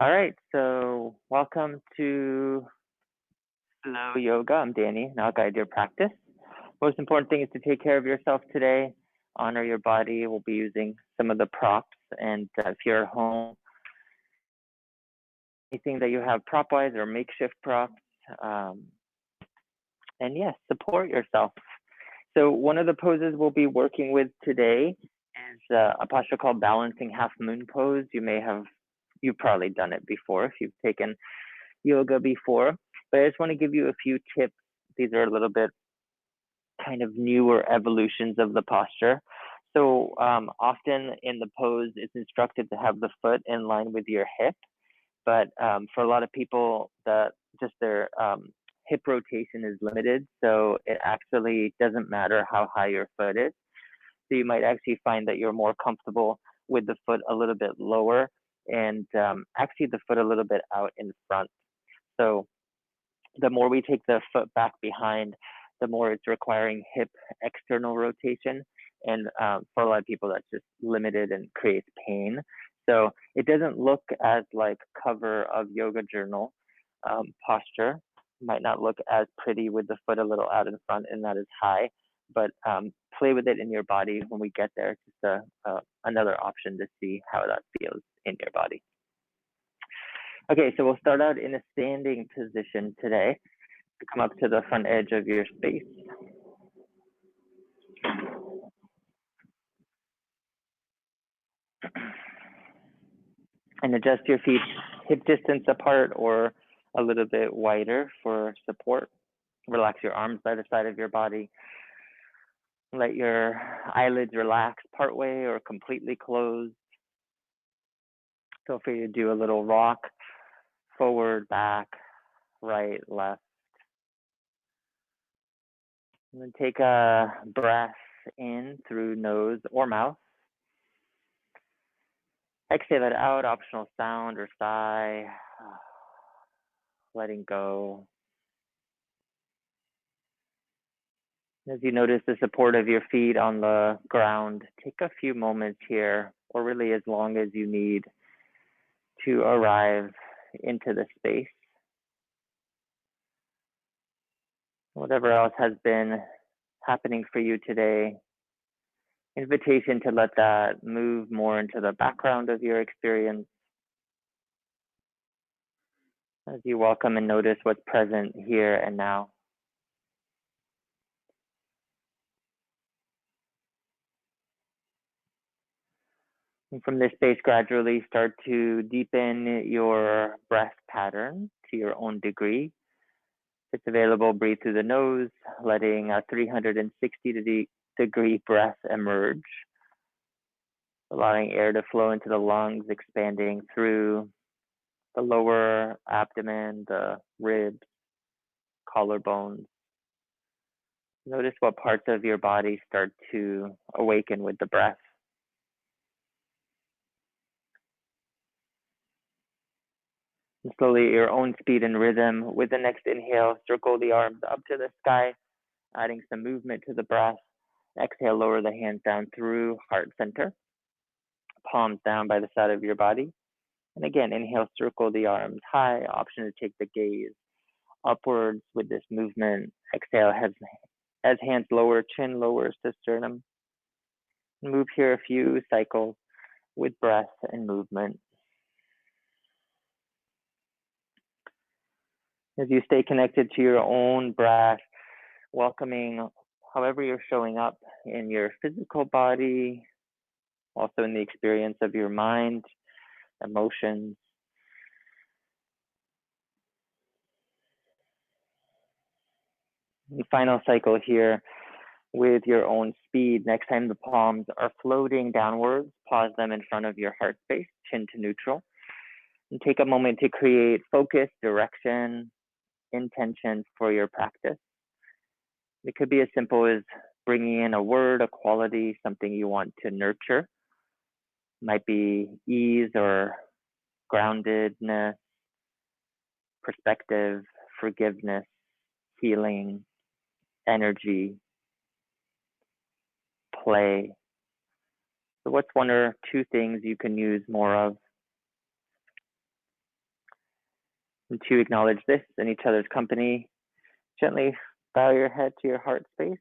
All right, so welcome to Slow Yoga. I'm Danny, and I'll guide your practice. Most important thing is to take care of yourself today. Honor your body. We'll be using some of the props, and if you're at home, anything that you have prop-wise or makeshift props, and yes, support yourself. So one of the poses we'll be working with today is a posture called balancing half moon pose. You've probably done it before if you've taken yoga before, but I just want to give you a few tips. These are a little bit kind of newer evolutions of the posture. So often in the pose, it's instructed to have the foot in line with your hip, but for a lot of people, their hip rotation is limited, so it actually doesn't matter how high your foot is. So you might actually find that you're more comfortable with the foot a little bit lower and actually the foot a little bit out in front. So the more we take the foot back behind, the more it's requiring hip external rotation. And for a lot of people, that's just limited and creates pain. So it doesn't look as like cover of yoga journal posture. Might not look as pretty with the foot a little out in front and not as high, but play with it in your body when we get there. Just another option to see how that feels in your body. Okay, so we'll start out in a standing position today. Come up to the front edge of your space. And adjust your feet hip distance apart or a little bit wider for support. Relax your arms by the side of your body. Let your eyelids relax partway or completely closed. Feel free to do a little rock, forward, back, right, left. And then take a breath in through nose or mouth. Exhale it out, optional sound or sigh. Letting go. As you notice the support of your feet on the ground, take a few moments here, or really as long as you need, to arrive into the space. Whatever else has been happening for you today, invitation to let that move more into the background of your experience as you welcome and notice what's present here and now. And from this space, gradually start to deepen your breath pattern to your own degree. If it's available, breathe through the nose, letting a 360-degree breath emerge, allowing air to flow into the lungs, expanding through the lower abdomen, the ribs, collarbones. Notice what parts of your body start to awaken with the breath. And slowly, at your own speed and rhythm, with the next inhale, circle the arms up to the sky, adding some movement to the breath. Exhale, lower the hands down through heart center, palms down by the side of your body. And again, inhale, circle the arms high. Option to take the gaze upwards with this movement. Exhale, as hands lower, chin lowers to sternum. Move here a few cycles with breath and movement. As you stay connected to your own breath, welcoming however you're showing up in your physical body, also in the experience of your mind, emotions. The final cycle here with your own speed. Next time the palms are floating downwards, pause them in front of your heart space, chin to neutral. And take a moment to create focus, direction, intention for your practice. It could be as simple as bringing in a word, a quality, something you want to nurture. It might be ease or groundedness, perspective, forgiveness, healing, energy, play. So what's one or two things you can use more of? And to acknowledge this in each other's company, gently bow your head to your heart space.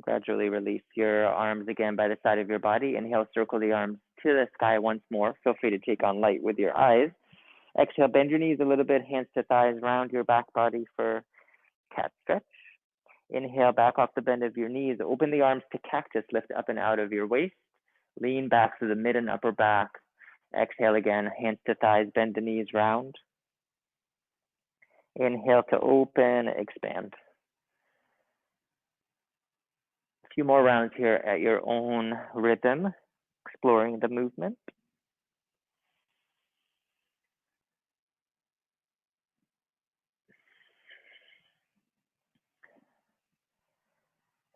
Gradually release your arms again by the side of your body. Inhale, circle the arms to the sky once more. Feel free to take on light with your eyes. Exhale, bend your knees a little bit, hands to thighs, round your back body for cat stretch. Inhale, back off the bend of your knees. Open the arms to cactus, lift up and out of your waist. Lean back through the mid and upper back. Exhale again, hands to thighs, bend the knees round. Inhale to open, expand. A few more rounds here at your own rhythm, exploring the movement.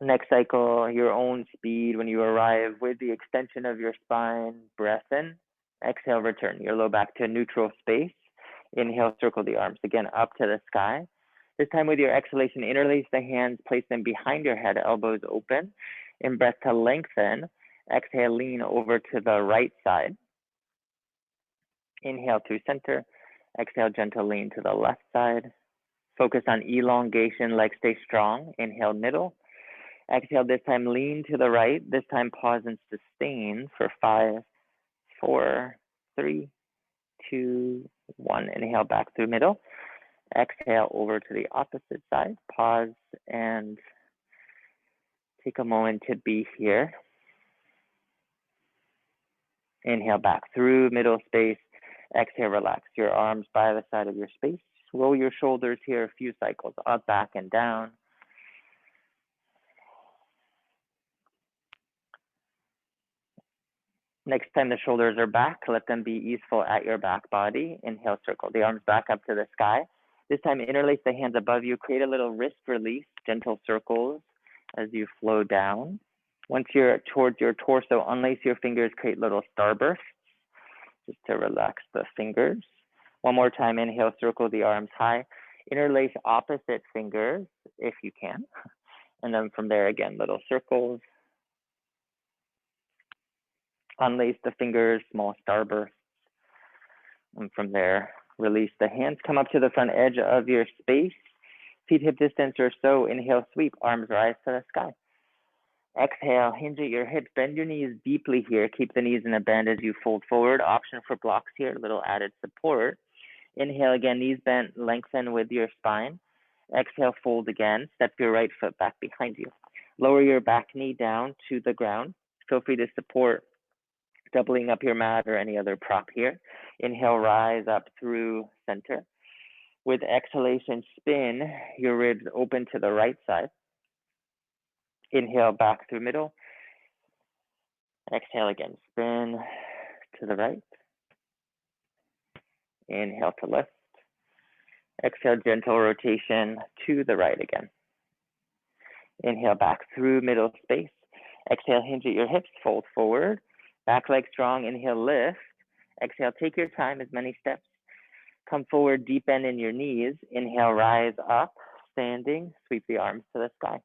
Next cycle, your own speed when you arrive with the extension of your spine, breath in. Exhale, return your low back to neutral space. Inhale, circle the arms again up to the sky. This time with your exhalation, interlace the hands, place them behind your head, elbows open. In breath to lengthen. Exhale, lean over to the right side. Inhale to center. Exhale, gentle lean to the left side. Focus on elongation, legs stay strong. Inhale, middle. Exhale, this time lean to the right. This time pause and sustain for 5, 4, 3, 2, 1. Inhale back through middle. Exhale over to the opposite side. Pause and take a moment to be here. Inhale back through middle space. Exhale, relax your arms by the side of your space. Roll your shoulders here a few cycles, up, back, and down. Next time the shoulders are back, let them be easeful at your back body. Inhale, circle the arms back up to the sky. This time, interlace the hands above you. Create a little wrist release, gentle circles as you flow down. Once you're towards your torso, unlace your fingers, create little starbursts just to relax the fingers. One more time, inhale, circle the arms high. Interlace opposite fingers if you can. And then from there, again, little circles. Unlace the fingers, small starbursts. And from there, release the hands. Come up to the front edge of your space. Feet hip distance or so. Inhale, sweep. Arms rise to the sky. Exhale, hinge at your hips. Bend your knees deeply here. Keep the knees in a bend as you fold forward. Option for blocks here, a little added support. Inhale again, knees bent, lengthen with your spine. Exhale, fold again. Step your right foot back behind you. Lower your back knee down to the ground. Feel free to support doubling up your mat or any other prop here. Inhale, rise up through center. With exhalation, spin your ribs open to the right side. Inhale, back through middle. Exhale again, spin to the right. Inhale to lift. Exhale, gentle rotation to the right again. Inhale, back through middle space. Exhale, hinge at your hips, fold forward. Back leg strong, inhale, lift. Exhale, take your time, as many steps. Come forward, deep bend in your knees. Inhale, rise up, standing, sweep the arms to the sky.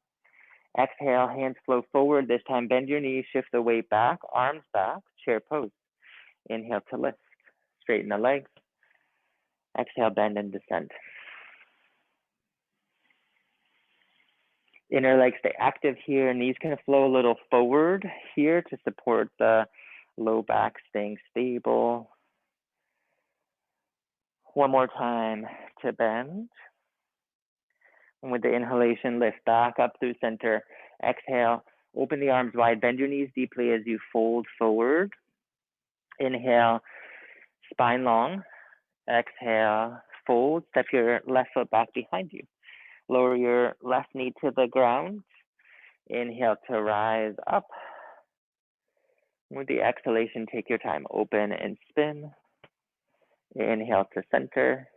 Exhale, hands flow forward. This time, bend your knees, shift the weight back, arms back, chair pose. Inhale to lift, straighten the legs. Exhale, bend and descend. Inner legs stay active here. Knees can flow a little forward here to support the low back staying stable. One more time to bend. And with the inhalation, lift back up through center. Exhale, open the arms wide. Bend your knees deeply as you fold forward. Inhale, spine long. Exhale, fold. Step your left foot back behind you. Lower your left knee to the ground. Inhale to rise up. With the exhalation, take your time. Open and spin. Inhale to center.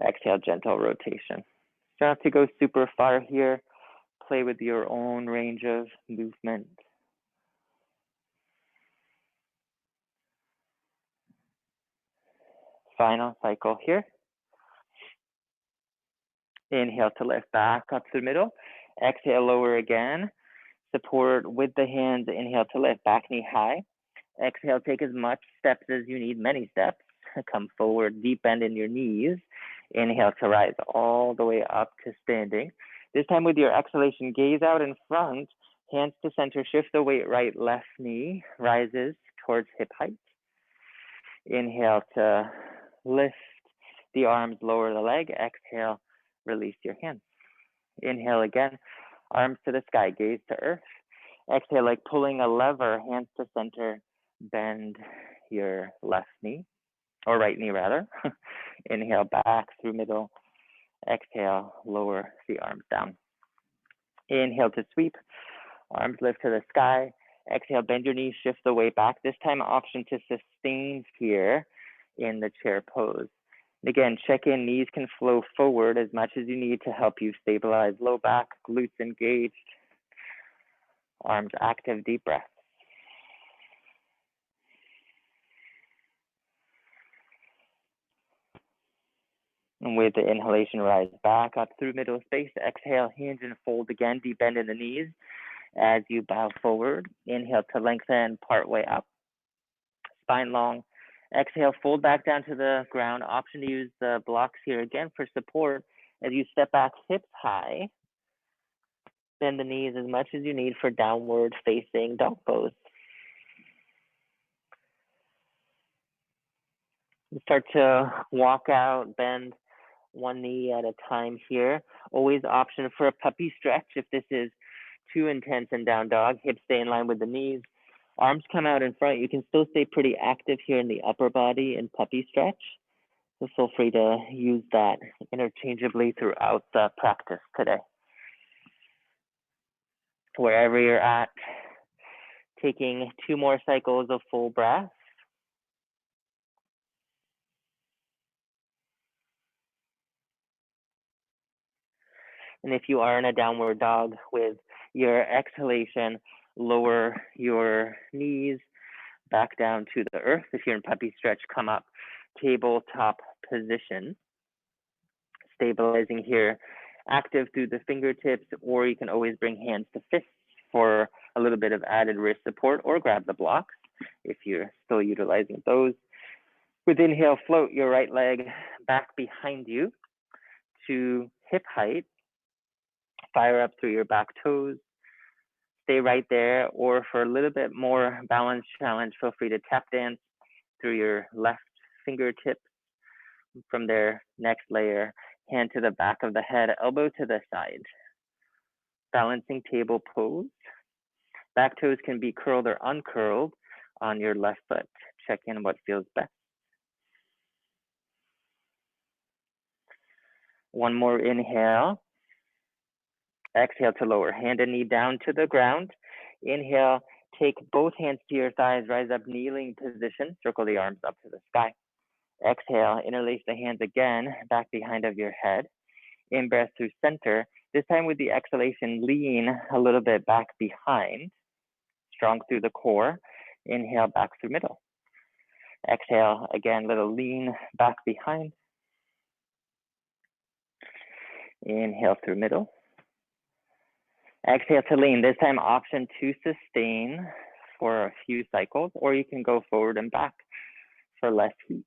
Exhale, gentle rotation. You don't have to go super far here. Play with your own range of movement. Final cycle here. Inhale to lift back up to the middle. Exhale, lower again. Support with the hands. Inhale to lift, back knee high. Exhale, take as much steps as you need, many steps. Come forward, deep bend in your knees. Inhale to rise all the way up to standing. This time with your exhalation, gaze out in front, hands to center, shift the weight right, left knee rises towards hip height. Inhale to lift the arms, lower the leg. Exhale, release your hands. Inhale again, arms to the sky, gaze to earth. Exhale, like pulling a lever, hands to center, bend your left knee, or right knee rather. Inhale, back through middle. Exhale, lower the arms down. Inhale to sweep, arms lift to the sky. Exhale, bend your knees, shift the weight back. This time, option to sustain here in the chair pose. And again, check in, knees can flow forward as much as you need to help you stabilize low back, glutes engaged, arms active, deep breath. And with the inhalation, rise back up through middle space. Exhale, hinge and fold again, deep bend in the knees as you bow forward. Inhale to lengthen, part way up, spine long. Exhale, fold back down to the ground. Option to use the blocks here again for support as you step back hips high. Bend the knees as much as you need for downward facing dog pose. You start to walk out, bend one knee at a time here. Always option for a puppy stretch if this is too intense in down dog. Hips stay in line with the knees. Arms come out in front. You can still stay pretty active here in the upper body in puppy stretch. So feel free to use that interchangeably throughout the practice today. Wherever you're at, taking 2 more cycles of full breath. And if you are in a downward dog, with your exhalation, lower your knees back down to the earth. If you're in puppy stretch, come up, tabletop position. Stabilizing here, active through the fingertips, or you can always bring hands to fists for a little bit of added wrist support, or grab the blocks if you're still utilizing those. With inhale, float your right leg back behind you to hip height. Fire up through your back toes. Stay right there, or for a little bit more balance challenge, feel free to tap dance through your left fingertips. From there, next layer, hand to the back of the head, elbow to the side. Balancing table pose. Back toes can be curled or uncurled on your left foot. Check in what feels best. One more inhale. Exhale to lower, hand and knee down to the ground. Inhale, take both hands to your thighs, rise up, kneeling position, circle the arms up to the sky. Exhale, interlace the hands again, back behind of your head. In-breath through center. This time with the exhalation, lean a little bit back behind, strong through the core. Inhale, back through middle. Exhale, again, little lean back behind. Inhale through middle. Exhale to lean. This time, option to sustain for a few cycles, or you can go forward and back for less heat.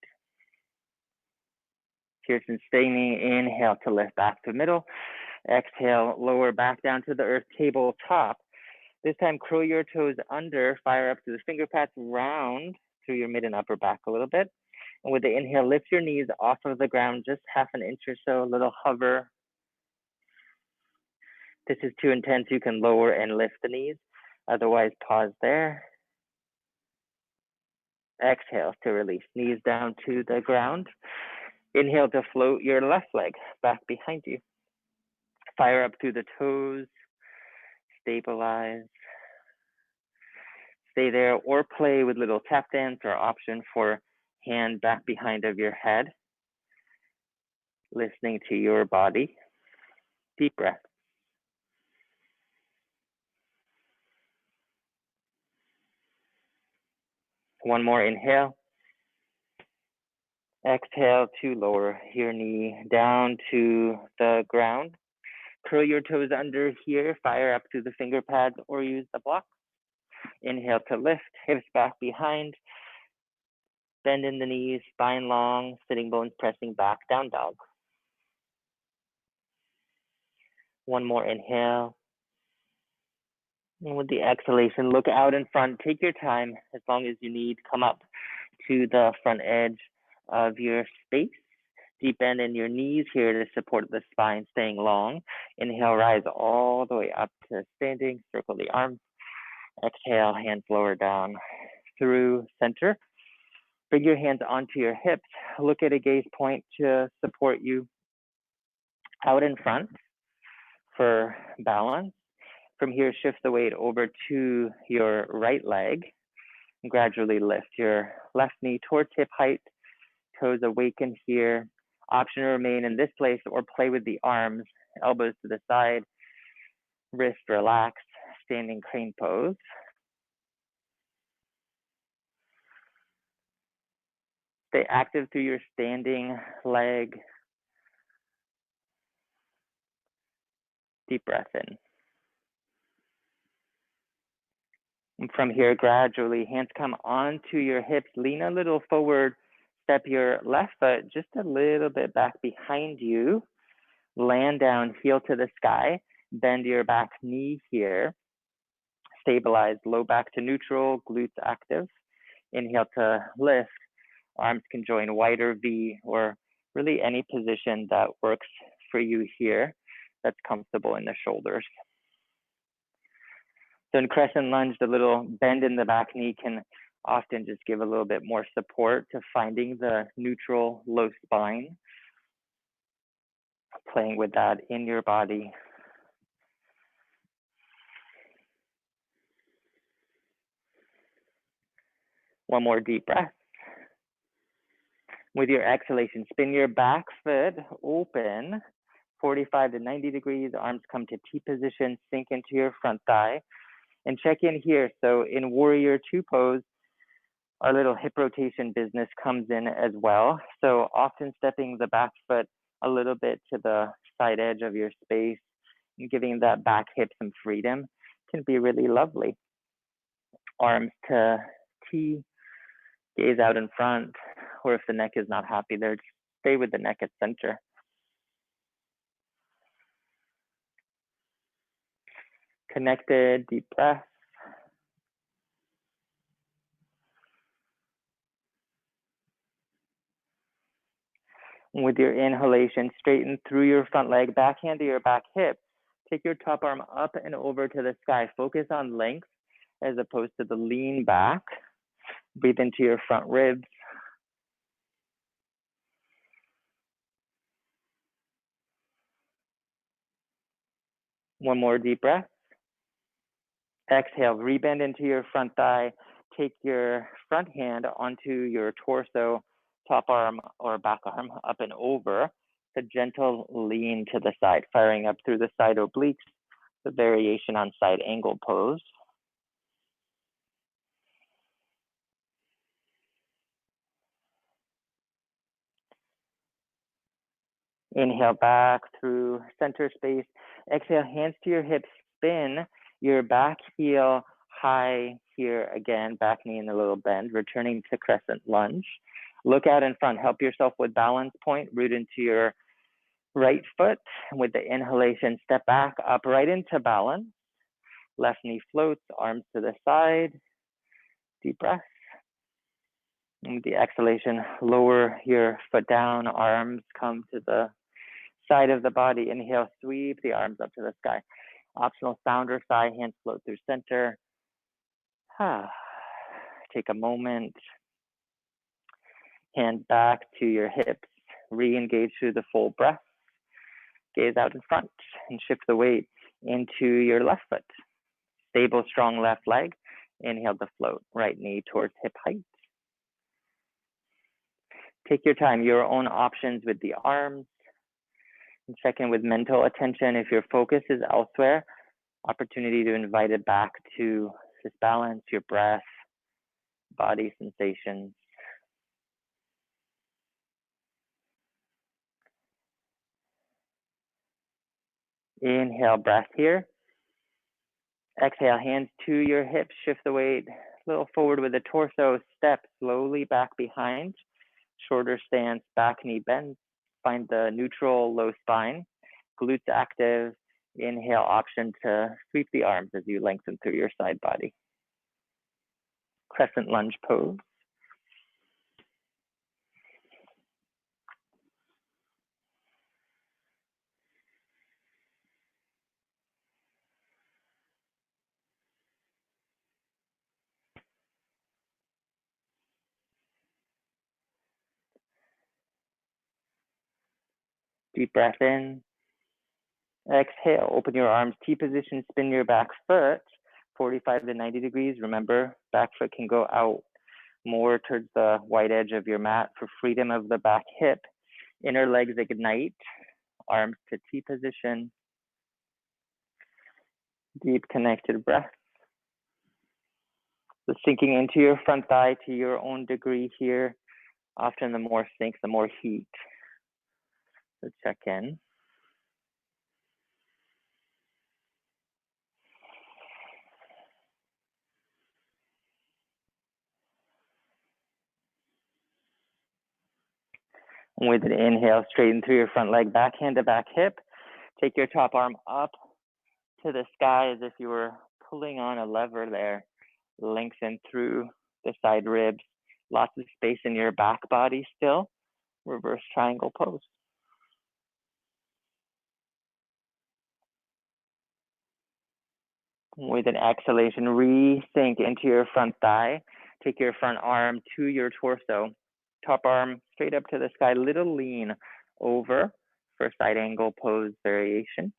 Here's sustaining. Inhale to lift back to middle. Exhale, lower back down to the earth, tabletop. This time, curl your toes under, fire up to the finger pads, round through your mid and upper back a little bit. And with the inhale, lift your knees off of the ground, just half an inch or so, a little hover. If this is too intense, you can lower and lift the knees. Otherwise, pause there. Exhale to release, knees down to the ground. Inhale to float your left leg back behind you. Fire up through the toes, stabilize. Stay there or play with little tap dance, or option for hand back behind of your head. Listening to your body. Deep breath. One more inhale. Exhale to lower your knee down to the ground. Curl your toes under here, fire up to the finger pads, or use the block. Inhale to lift, hips back behind, bend in the knees, spine long, sitting bones pressing back, down dog. One more inhale. And with the exhalation, look out in front. Take your time as long as you need. Come up to the front edge of your space. Deep bend in your knees here to support the spine, staying long. Inhale, rise all the way up to standing. Circle the arms. Exhale, hands lower down through center. Bring your hands onto your hips. Look at a gaze point to support you out in front for balance. From here, shift the weight over to your right leg. Gradually lift your left knee towards hip height. Toes awaken here. Option to remain in this place or play with the arms, elbows to the side, wrist relaxed, standing crane pose. Stay active through your standing leg. Deep breath in. And from here, gradually, hands come onto your hips. Lean a little forward. Step your left foot just a little bit back behind you. Land down, heel to the sky. Bend your back knee here. Stabilize, low back to neutral, glutes active. Inhale to lift. Arms can join wider V or really any position that works for you here that's comfortable in the shoulders. So in crescent lunge, the little bend in the back knee can often just give a little bit more support to finding the neutral low spine. Playing with that in your body. One more deep breath. With your exhalation, spin your back foot open, 45 to 90 degrees, arms come to T position, sink into your front thigh, and check in here. So in Warrior Two pose, our little hip rotation business comes in as well. So often stepping the back foot a little bit to the side edge of your space and giving that back hip some freedom can be really lovely. Arms to T, gaze out in front, or if the neck is not happy there, just stay with the neck at center. Connected, deep breath. With your inhalation, straighten through your front leg, backhand to your back hip. Take your top arm up and over to the sky. Focus on length as opposed to the lean back. Breathe into your front ribs. One more deep breath. Exhale, rebend into your front thigh. Take your front hand onto your torso, top arm or back arm up and over. A gentle lean to the side, firing up through the side obliques, the variation on side angle pose. Inhale back through center space. Exhale, hands to your hips, spin your back heel high here again, back knee in a little bend, returning to crescent lunge. Look out in front, help yourself with balance point, root into your right foot. With the inhalation, step back, up right into balance. Left knee floats, arms to the side. Deep breath. And with the exhalation, lower your foot down, arms come to the side of the body. Inhale, sweep the arms up to the sky. Optional sound or sigh, hands float through center. Take a moment. Hand back to your hips. Re-engage through the full breath. Gaze out in front and shift the weight into your left foot. Stable, strong left leg. Inhale to float. Right knee towards hip height. Take your time, your own options with the arms. And check in with mental attention. If your focus is elsewhere, opportunity to invite it back to this balance, your breath, body sensations. Inhale, breath here. Exhale, hands to your hips, shift the weight a little forward with the torso, step slowly back behind, shorter stance, back knee bend, find the neutral low spine, glutes active, inhale option to sweep the arms as you lengthen through your side body. Crescent lunge pose. Deep breath in. Exhale, open your arms, T position, spin your back foot 45 to 90 degrees. Remember, back foot can go out more towards the wide edge of your mat for freedom of the back hip. Inner legs ignite, arms to T position. Deep connected breath. So sinking into your front thigh to your own degree here. Often the more sink, the more heat. So check in. And with an inhale, straighten through your front leg, back hand to back hip. Take your top arm up to the sky as if you were pulling on a lever there. Lengthen through the side ribs. Lots of space in your back body still. Reverse triangle pose. With an exhalation, re-sink into your front thigh. Take your front arm to your torso. Top arm straight up to the sky, little lean over for side angle pose variation.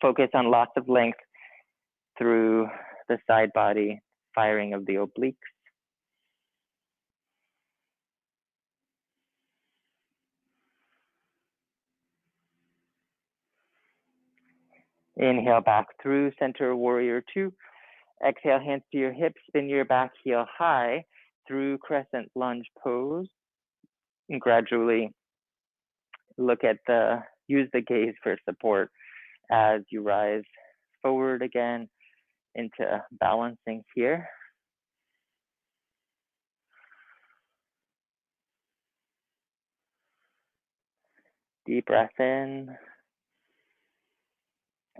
Focus on lots of length through the side body, firing of the obliques. Inhale back through center warrior two. Exhale, hands to your hips, spin your back heel high through crescent lunge pose. And gradually use the gaze for support as you rise forward again into balancing here. Deep breath in.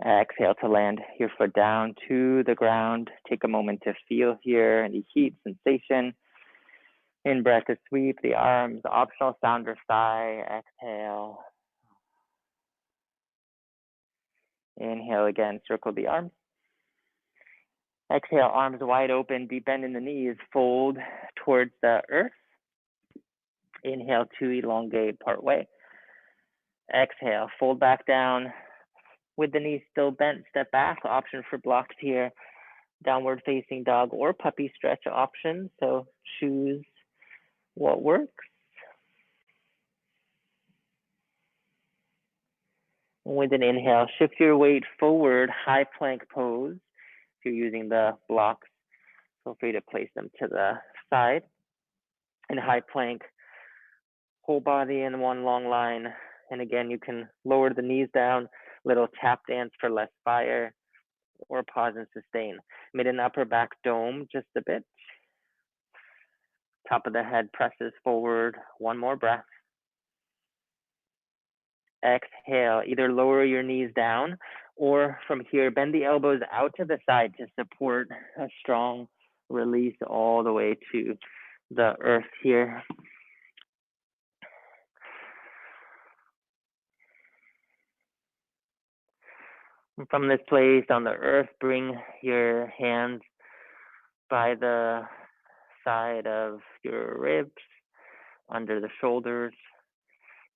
Exhale to land your foot down to the ground. Take a moment to feel here any heat sensation. In breath to sweep the arms, optional sound or sigh. Exhale. Inhale again, circle the arms. Exhale, arms wide open, deep bend in the knees, fold towards the earth. Inhale to elongate part way. Exhale, fold back down with the knees still bent, step back. Option for blocks here, downward facing dog or puppy stretch option. So choose what works. With an inhale, shift your weight forward, high plank pose. If you're using the blocks, feel free to place them to the side. In high plank, whole body in one long line. And again, you can lower the knees down, little tap dance for less fire, or pause and sustain. Mid and upper back dome just a bit. Top of the head presses forward. One more breath. Exhale, either lower your knees down or from here, bend the elbows out to the side to support a strong release all the way to the earth here. From this place on the earth, bring your hands by the side of your ribs, under the shoulders.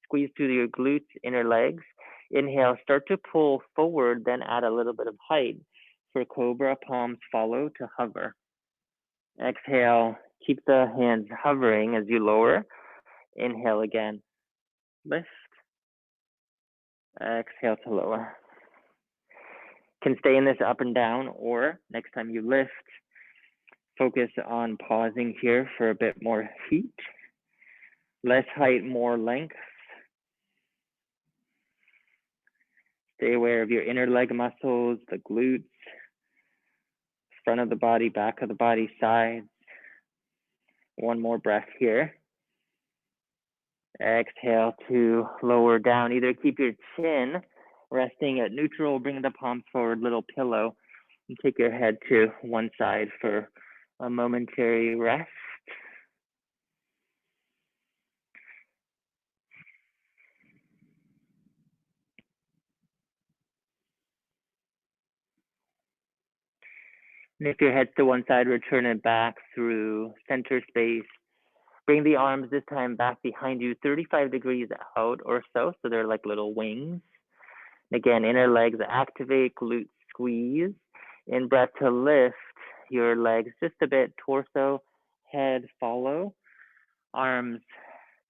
Squeeze through your glutes, inner legs. Inhale, start to pull forward, then add a little bit of height. For cobra, palms follow to hover. Exhale, keep the hands hovering as you lower. Inhale again, lift. Exhale to lower. Can stay in this up and down, or next time you lift, focus on pausing here for a bit more heat. Less height, more length. Stay aware of your inner leg muscles, the glutes, front of the body, back of the body, sides. One more breath here. Exhale to lower down. Either keep your chin resting at neutral, bring the palms forward, little pillow, and take your head to one side for a momentary rest. And if your head's to one side, return it back through center space. Bring the arms this time back behind you, 35 degrees out or so they're like little wings. Again, inner legs activate, glutes squeeze. In breath to lift your legs just a bit, torso, head follow. Arms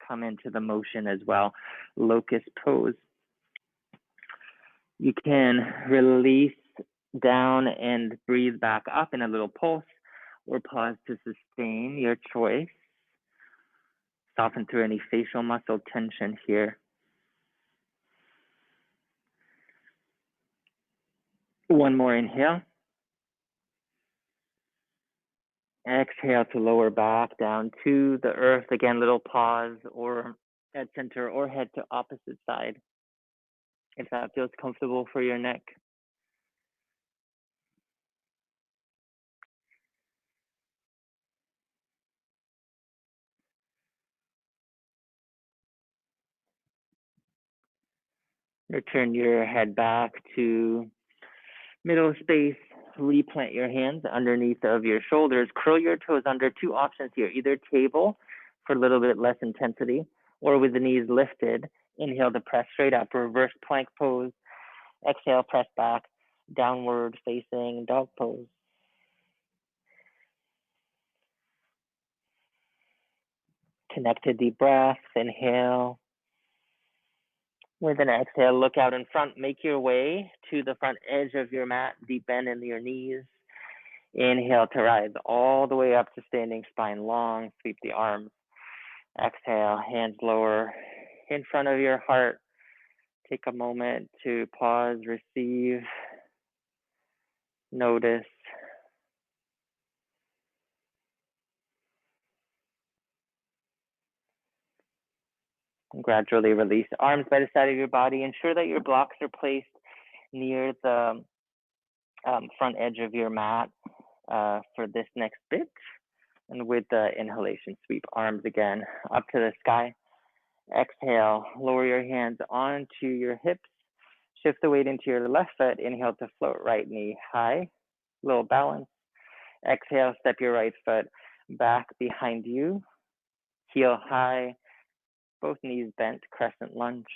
come into the motion as well. Locust pose. You can release down and breathe back up in a little pulse or pause to sustain, your choice. Soften through any facial muscle tension here. One more inhale. Exhale to lower back down to the earth. Again, little pause or head center or head to opposite side if that feels comfortable for your neck. Return your head back to middle space. Replant your hands underneath of your shoulders. Curl your toes under. Two options here, either table for a little bit less intensity or with the knees lifted. Inhale to press straight up, reverse plank pose. Exhale, press back, downward facing dog pose. Connected deep breath, inhale. With an exhale, look out in front, make your way to the front edge of your mat, deep bend in your knees. Inhale to rise all the way up to standing spine long, sweep the arms. Exhale, hands lower in front of your heart. Take a moment to pause, receive, notice. And gradually release arms by the side of your body. Ensure that your blocks are placed near the front edge of your mat for this next bit. And with the inhalation, sweep arms again up to the sky. Exhale, lower your hands onto your hips. Shift the weight into your left foot. Inhale to float right knee high, little balance. Exhale, step your right foot back behind you. Heel high, both knees bent, crescent lunge.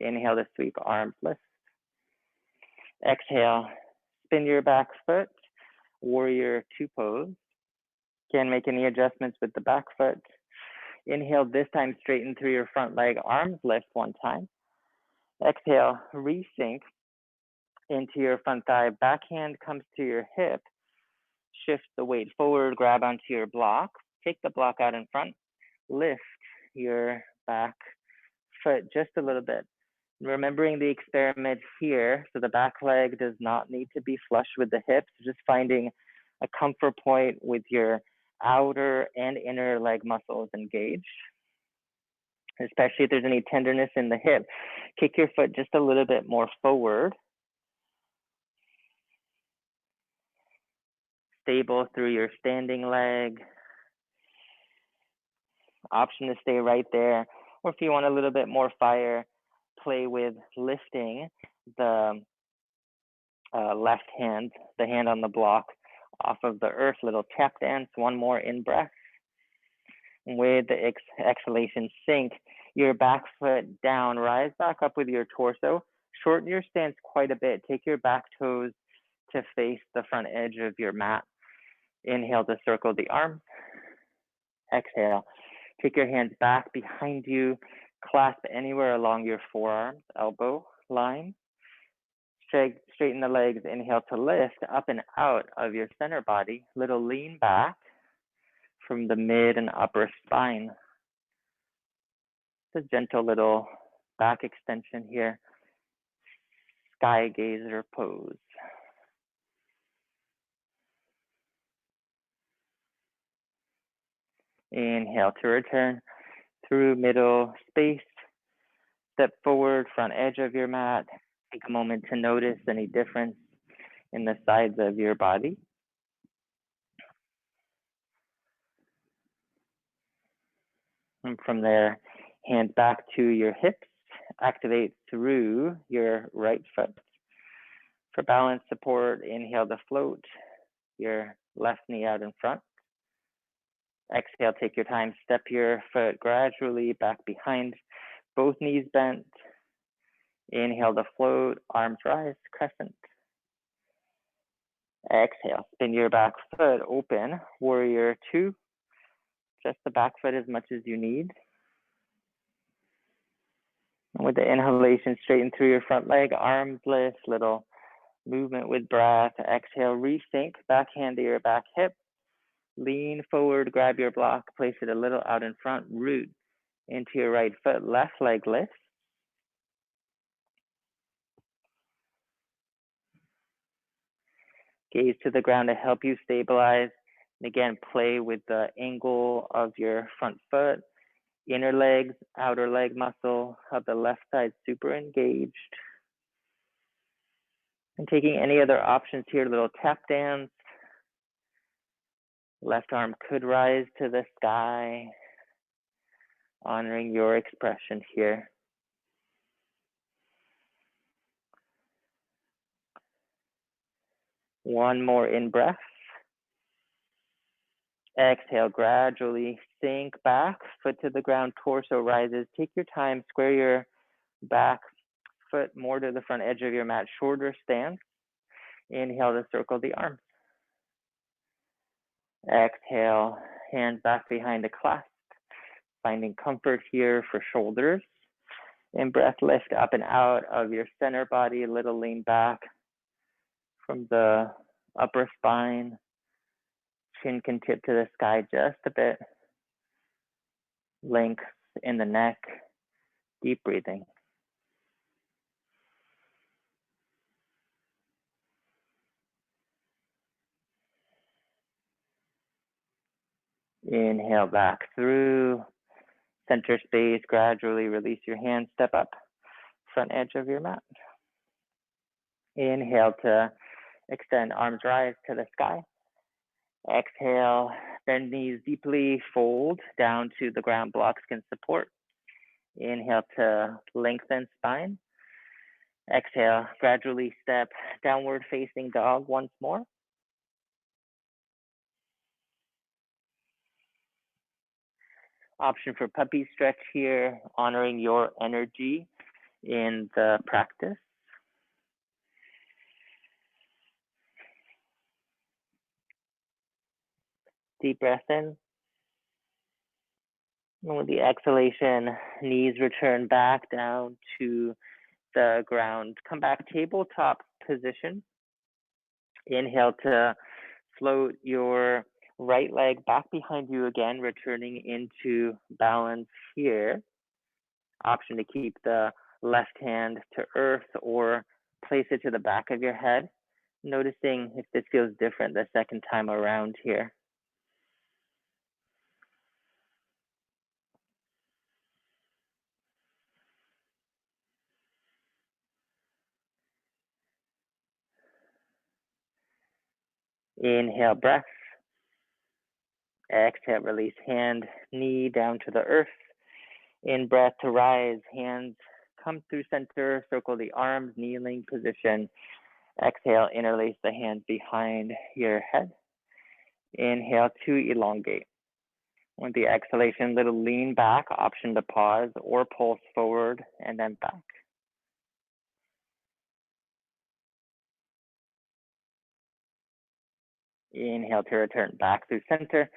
Inhale to sweep, arms lift. Exhale, spin your back foot, warrior two pose. Can make any adjustments with the back foot. Inhale, this time straighten through your front leg, arms lift one time. Exhale, resync into your front thigh, backhand comes to your hip. Shift the weight forward, grab onto your block, take the block out in front, lift your back foot just a little bit. Remembering the experiment here, so the back leg does not need to be flush with the hips, just finding a comfort point with your outer and inner leg muscles engaged, especially if there's any tenderness in the hip. Kick your foot just a little bit more forward. Stable through your standing leg. Option to stay right there. Or if you want a little bit more fire, play with lifting the left hand, the hand on the block, off of the earth, little tap dance. One more in breath. With the exhalation, sink your back foot down, rise back up with your torso, shorten your stance quite a bit. Take your back toes to face the front edge of your mat. Inhale to circle the arms. Exhale, take your hands back behind you, clasp anywhere along your forearms, elbow line. Straighten the legs, inhale to lift up and out of your center body, little lean back from the mid and upper spine. It's a gentle little back extension here. Sky gazer pose. Inhale to return through middle space. Step forward, front edge of your mat. Take a moment to notice any difference in the sides of your body. And from there, hands back to your hips. Activate through your right foot. For balance support, inhale to float your left knee out in front. Exhale, take your time, step your foot gradually back behind, both knees bent. Inhale to float, arms rise, crescent. Exhale, spin your back foot open, warrior two. Just the back foot as much as you need. And with the inhalation, straighten through your front leg, arms lift, little movement with breath. Exhale, rethink, back hand to your back hip. Lean forward, grab your block, place it a little out in front, root into your right foot, left leg lift. Gaze to the ground to help you stabilize. And again, play with the angle of your front foot. Inner legs, outer leg muscle of the left side super engaged. And taking any other options here, little tap dance. Left arm could rise to the sky, honoring your expression here. One more in breath. Exhale, gradually sink back, foot to the ground, torso rises. Take your time, square your back foot more to the front edge of your mat, shorter stance. Inhale to circle the arms. Exhale, hands back behind the clasp, finding comfort here for shoulders. In breath, lift up and out of your center body, a little lean back from the upper spine. Chin can tip to the sky just a bit. Length in the neck, deep breathing. Inhale back through center space, gradually release your hands, step up, front edge of your mat. Inhale to extend, arms rise to the sky. Exhale, bend knees deeply, fold down to the ground, blocks can support. Inhale to lengthen spine. Exhale, gradually step downward facing dog once more. Option for puppy stretch here, honoring your energy in the practice. Deep breath in. And with the exhalation, knees return back down to the ground. Come back, tabletop position. Inhale to float your right leg back behind you again, returning into balance here. Option to keep the left hand to earth or place it to the back of your head. Noticing if this feels different the second time around here. Inhale, breath. Exhale, release hand, knee down to the earth. In breath to rise, hands come through center, circle the arms, kneeling position. Exhale, interlace the hands behind your head. Inhale to elongate. With the exhalation, little lean back, option to pause or pulse forward and then back. Inhale to return back through center.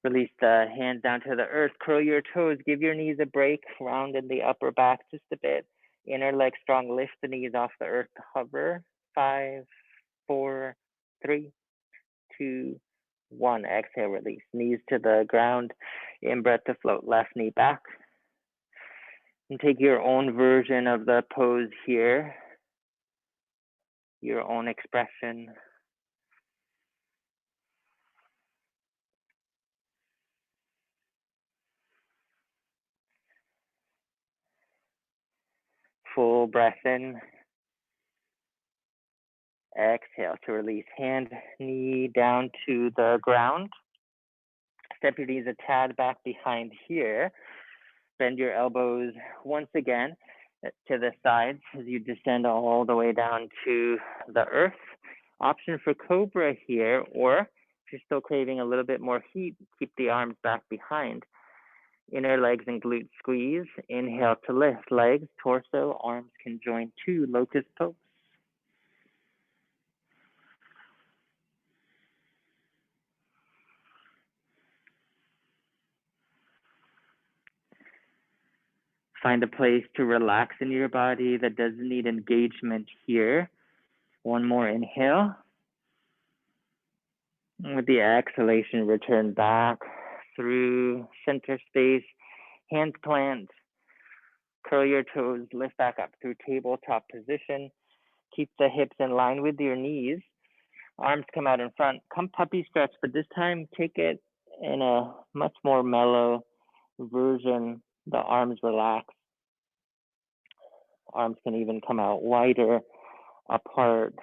Release the hands down to the earth. Curl your toes. Give your knees a break. Round in the upper back just a bit. Inner leg strong. Lift the knees off the earth to hover. 5, 4, 3, 2, 1. Exhale, release. Knees to the ground. In breath to float. Left knee back. And take your own version of the pose here. Your own expression. Full breath in. Exhale to release. Hand, knee down to the ground. Step your knees a tad back behind here. Bend your elbows once again to the sides as you descend all the way down to the earth. Option for cobra here, or if you're still craving a little bit more heat, keep the arms back behind. Inner legs and glutes squeeze. Inhale to lift. Legs, torso, arms can join to locust pose. Find a place to relax in your body that doesn't need engagement here. One more inhale. And with the exhalation, return back through center space. Hands plant. Curl your toes, lift back up through tabletop position. Keep the hips in line with your knees. Arms come out in front. Come puppy stretch, but this time take it in a much more mellow version. The arms relax. Arms can even come out wider apart.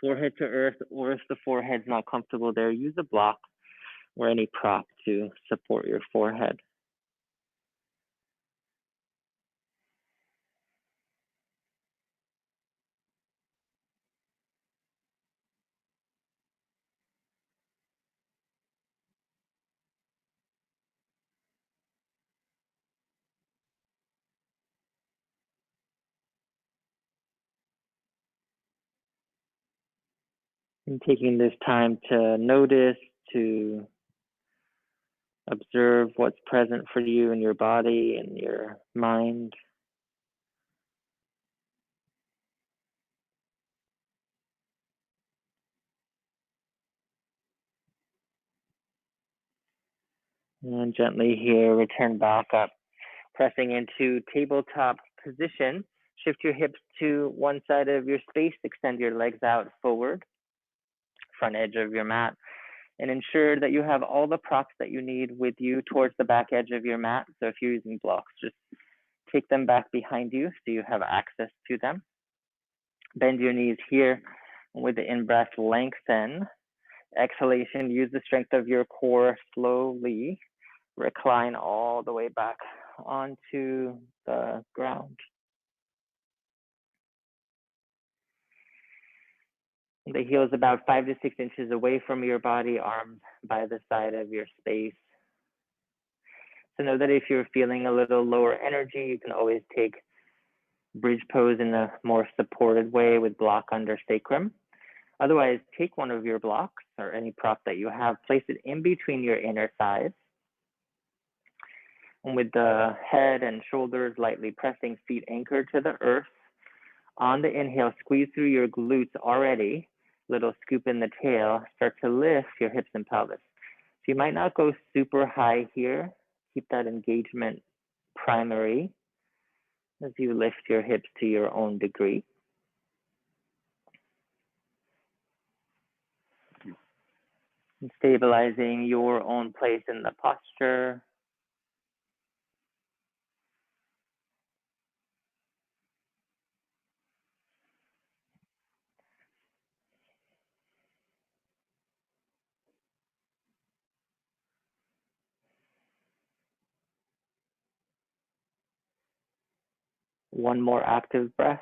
Forehead to earth, or if the forehead's not comfortable there, use a block or any prop to support your forehead. And taking this time to notice, to observe what's present for you in your body and your mind. And gently here, return back up, pressing into tabletop position. Shift your hips to one side of your space, extend your legs out forward, front edge of your mat, and ensure that you have all the props that you need with you towards the back edge of your mat. So if you're using blocks, just take them back behind you so you have access to them. Bend your knees here. With the in-breath, lengthen. Exhalation, use the strength of your core slowly. Recline all the way back onto the ground. The heel is about 5 to 6 inches away from your body, arms by the side of your space. So know that if you're feeling a little lower energy, you can always take bridge pose in a more supported way with block under sacrum. Otherwise, take one of your blocks or any prop that you have, place it in between your inner thighs. And with the head and shoulders lightly pressing, feet anchored to the earth. On the inhale, squeeze through your glutes already. Little scoop in the tail. Start to lift your hips and pelvis. So you might not go super high here. Keep that engagement primary as you lift your hips to your own degree. And stabilizing your own place in the posture. One more active breath.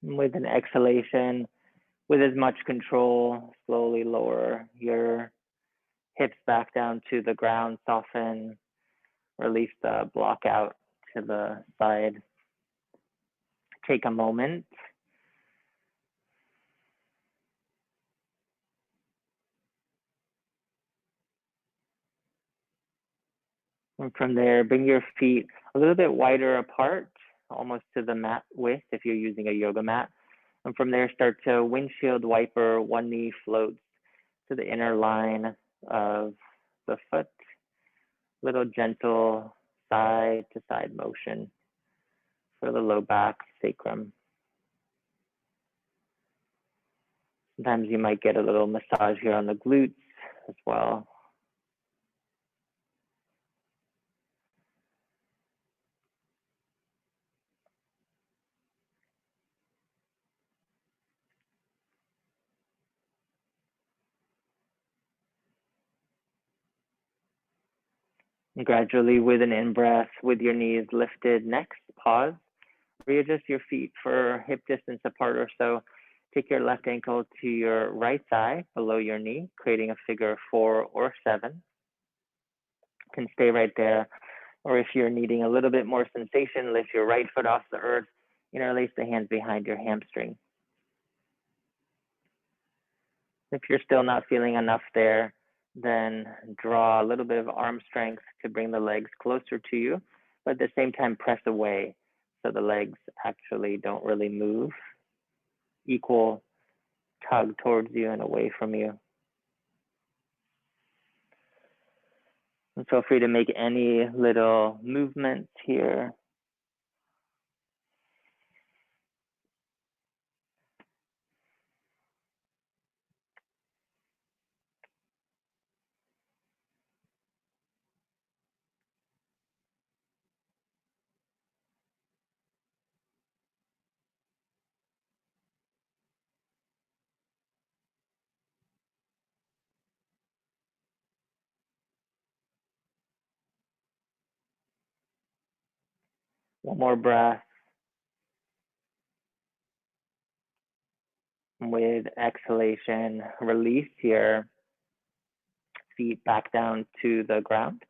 With an exhalation, with as much control, slowly lower your hips back down to the ground, soften, release the block out to the side. Take a moment. And from there, bring your feet a little bit wider apart, almost to the mat width if you're using a yoga mat. And from there, start to windshield wiper. One knee floats to the inner line of the foot. Little gentle side to side motion for the low back, sacrum. Sometimes you might get a little massage here on the glutes as well. And gradually, with an in-breath, with your knees lifted, next, pause. Readjust your feet for hip distance apart or so. Take your left ankle to your right thigh below your knee, creating a figure 4 or 7. Can stay right there. Or if you're needing a little bit more sensation, lift your right foot off the earth, interlace the hands behind your hamstring. If you're still not feeling enough there, then draw a little bit of arm strength to bring the legs closer to you, but at the same time press away so the legs actually don't really move. Equal tug towards you and away from you. And feel free to make any little movements here. One more breath. With exhalation, release your feet back down to the ground.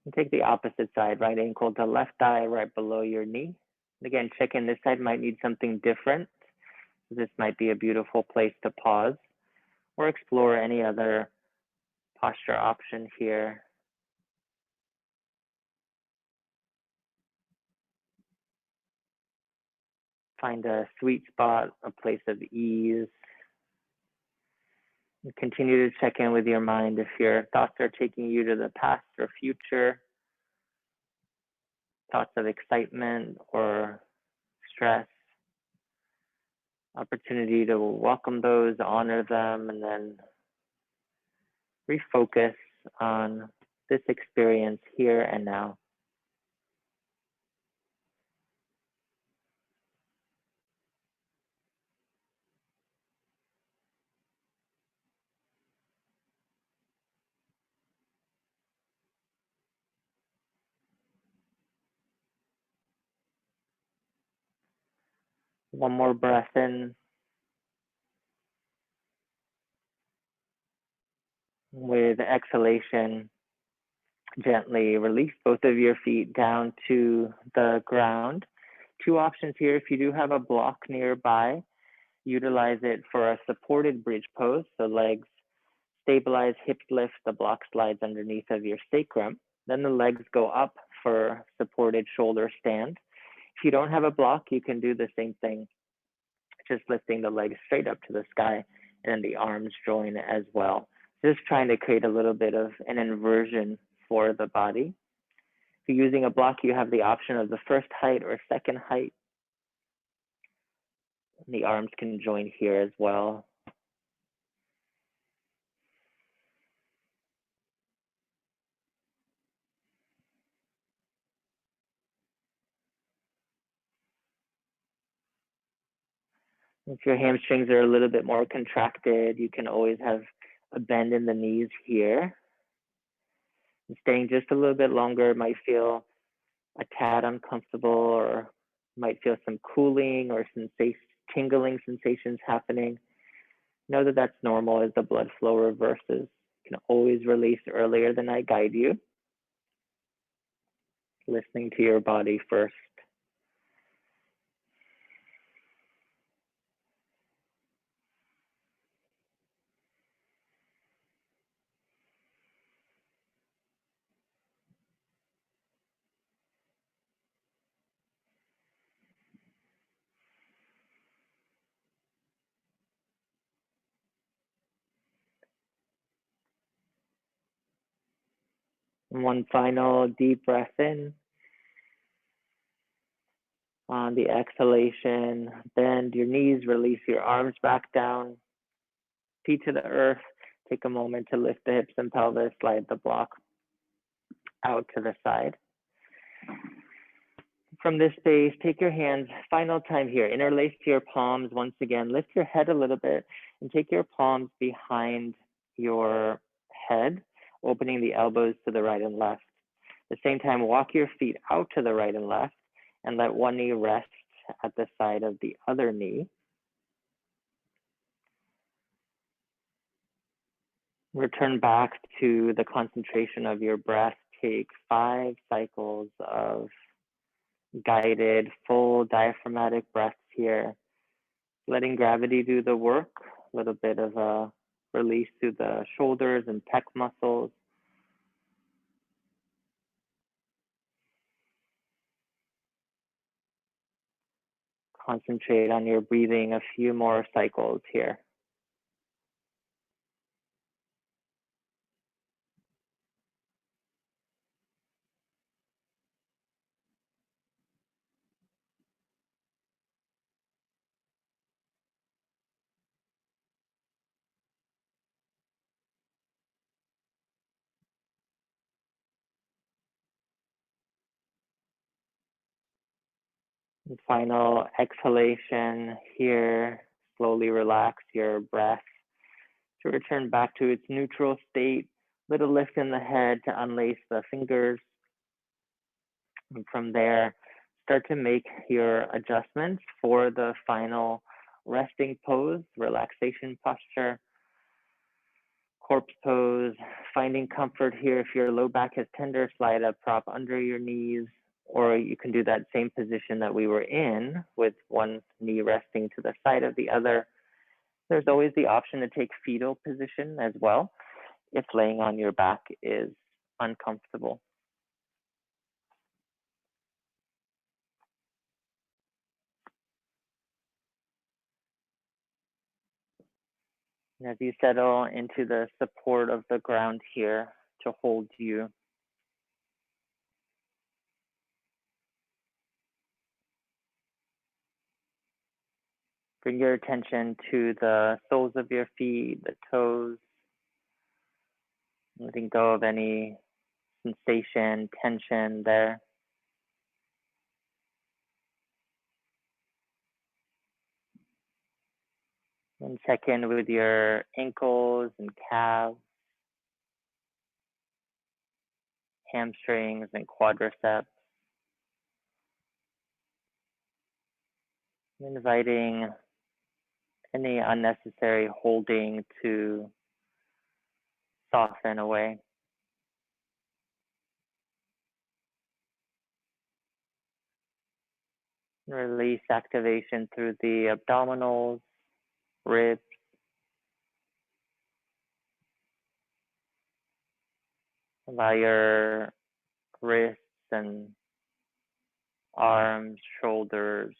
And take the opposite side, right ankle to left thigh, right below your knee. And again, check in, this side might need something different. This might be a beautiful place to pause or explore any other posture option here. Find a sweet spot, a place of ease. And continue to check in with your mind if your thoughts are taking you to the past or future, thoughts of excitement or stress. Opportunity to welcome those, honor them, and then refocus on this experience here and now. One more breath in. With exhalation, gently release both of your feet down to the ground. Two options here. If you do have a block nearby, utilize it for a supported bridge pose. So legs stabilize, hips lift, the block slides underneath of your sacrum. Then the legs go up for supported shoulder stand. If you don't have a block, you can do the same thing, just lifting the legs straight up to the sky and the arms join as well. Just trying to create a little bit of an inversion for the body. If you're using a block, you have the option of the first height or second height. The arms can join here as well. If your hamstrings are a little bit more contracted, you can always have a bend in the knees here. And staying just a little bit longer might feel a tad uncomfortable, or might feel some cooling or tingling sensations happening. Know that that's normal as the blood flow reverses. You can always release earlier than I guide you. Listening to your body first. And one final deep breath in. On the exhalation, bend your knees, release your arms back down, feet to the earth. Take a moment to lift the hips and pelvis, slide the block out to the side. From this space, take your hands, final time here, interlace your palms once again, lift your head a little bit and take your palms behind your head, opening the elbows to the right and left. At the same time, walk your feet out to the right and left and let one knee rest at the side of the other knee. Return back to the concentration of your breath. Take 5 cycles of guided, full diaphragmatic breaths here, letting gravity do the work, a little bit of a release through the shoulders and pec muscles. Concentrate on your breathing a few more cycles here. And final exhalation here. Slowly relax your breath to return back to its neutral state. Little lift in the head to unlace the fingers. And from there, start to make your adjustments for the final resting pose, relaxation posture, corpse pose, finding comfort here. If your low back is tender, slide a prop under your knees, or you can do that same position that we were in with one knee resting to the side of the other. There's always the option to take fetal position as well if laying on your back is uncomfortable. And as you settle into the support of the ground here to hold you, bring your attention to the soles of your feet, the toes, letting go of any sensation, tension there. And check in with your ankles and calves, hamstrings and quadriceps. Inviting any unnecessary holding to soften away. Release activation through the abdominals, ribs. Allow your wrists and arms, shoulders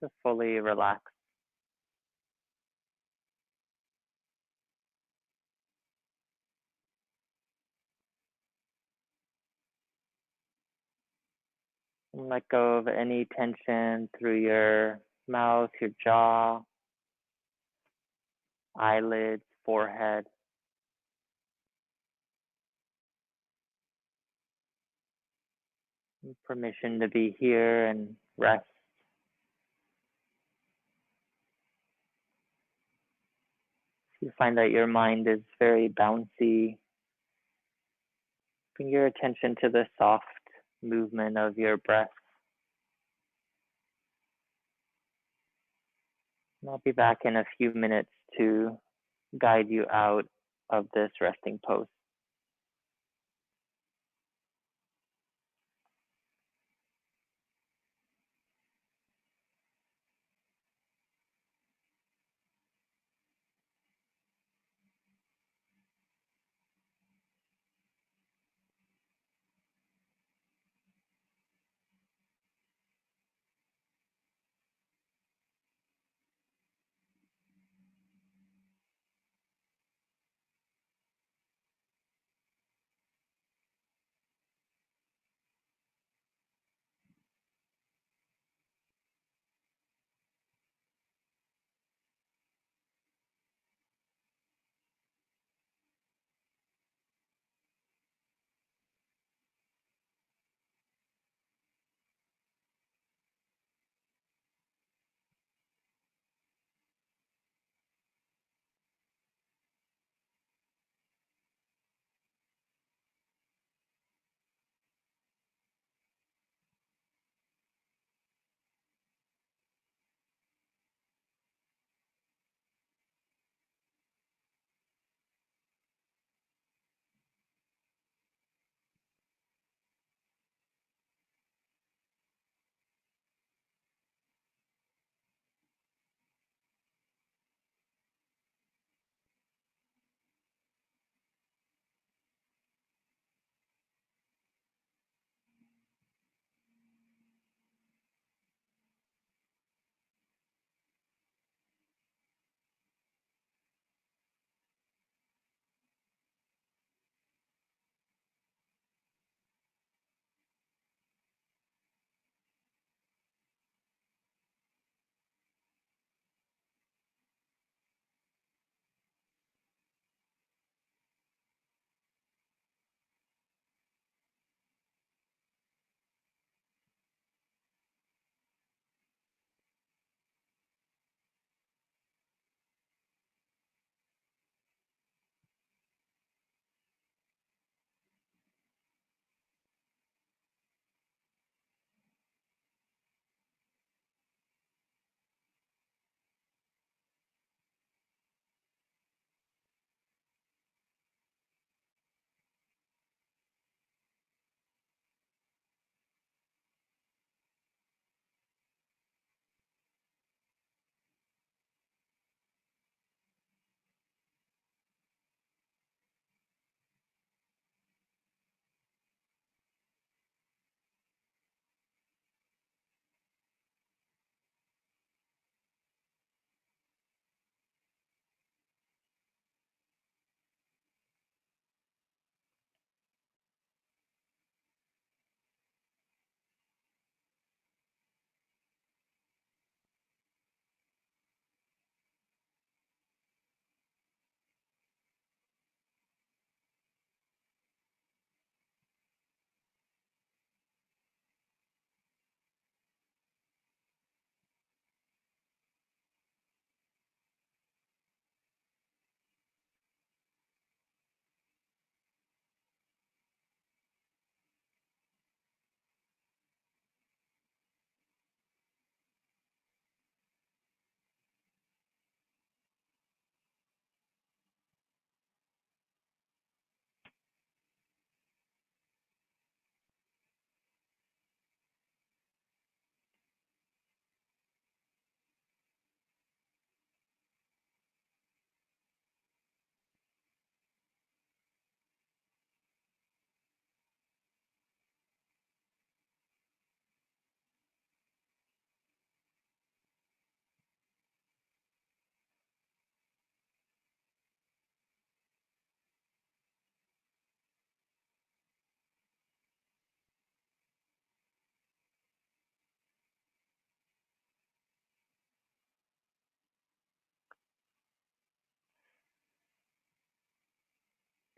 to fully relax. And let go of any tension through your mouth, your jaw, eyelids, forehead. Permission to be here and rest. If you find that your mind is very bouncy, bring your attention to the soft movement of your breath. And I'll be back in a few minutes to guide you out of this resting pose.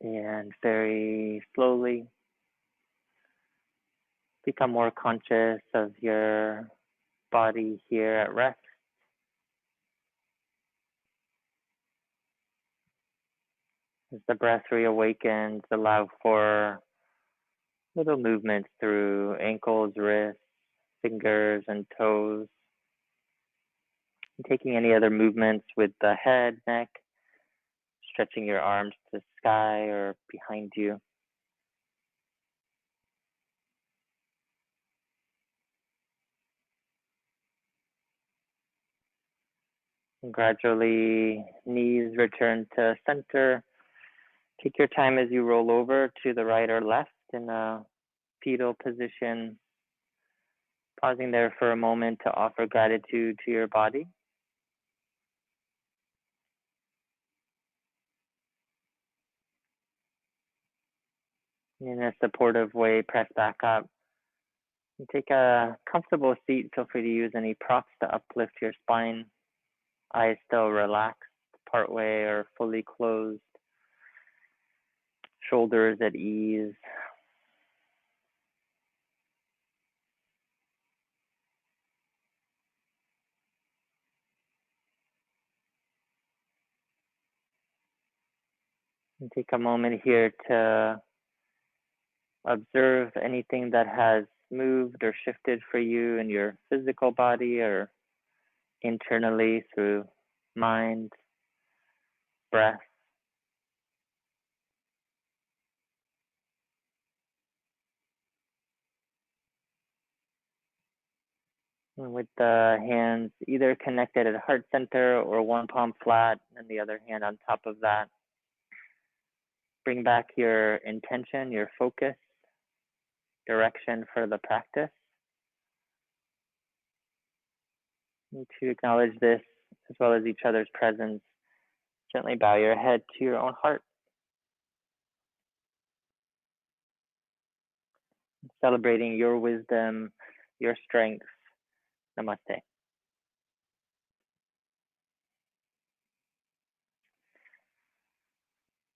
And very slowly become more conscious of your body here at rest. As the breath reawakens, allow for little movements through ankles, wrists, fingers, and toes. And taking any other movements with the head, neck, stretching your arms to the sky or behind you. And gradually, knees return to center. Take your time as you roll over to the right or left in a fetal position, pausing there for a moment to offer gratitude to your body. In a supportive way, press back up. And take a comfortable seat. Feel free to use any props to uplift your spine. Eyes still relaxed, partway or fully closed. Shoulders at ease. And take a moment here to observe anything that has moved or shifted for you in your physical body or internally through mind, breath. And with the hands either connected at heart center or one palm flat and the other hand on top of that, bring back your intention, your focus, direction for the practice. And to acknowledge this as well as each other's presence, gently bow your head to your own heart. Celebrating your wisdom, your strength. Namaste.